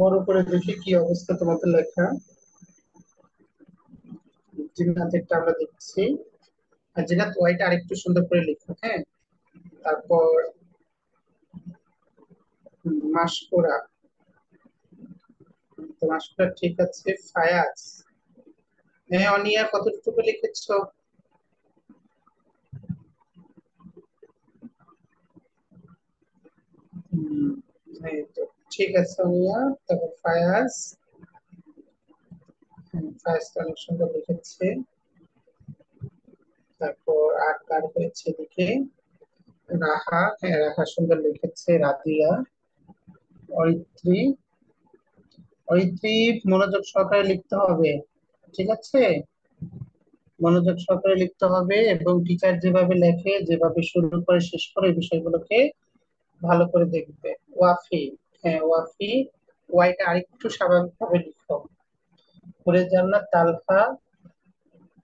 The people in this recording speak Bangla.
ওর উপরে দেখি কি অবস্থা তোমাদের লেখা। জিন্নাতেরটা আমরা দেখছি। আর জিন্নাত ওয়াইটা আরেকটু সুন্দর করে লিখো, হ্যাঁ। তারপর মাসকুরা। তো মাসকুরা ঠিক আছে। ফায়াজ। হ্যাঁ অনিয়া কতটুকু লিখেছো? হুম, এই তো ঠিক আছে অনিয়া। তারপর ফায়াজ। ফায়াজ তো অনেক সুন্দর লিখেছে। তারপর আর কার হয়েছে এদিকে? রাহা, হ্যাঁ রাহা সুন্দর লিখেছে। রাদিয়া। অরিত্রী। অরিত্রী মনোযোগ সহকারে লিখতে হবে, ঠিক আছে। মনোযোগ সহকারে লিখতে হবে এবং টিচার যেভাবে লেখে, যেভাবে শুরু করে শেষ করে এই বিষয়গুলোকে ভালো করে দেখবে। ওয়াফি। হ্যাঁ ওয়াফি। ওয়াইটা আরেকটু স্বাভাবিকভাবে লিখো। করে জান্নাত। তালহা।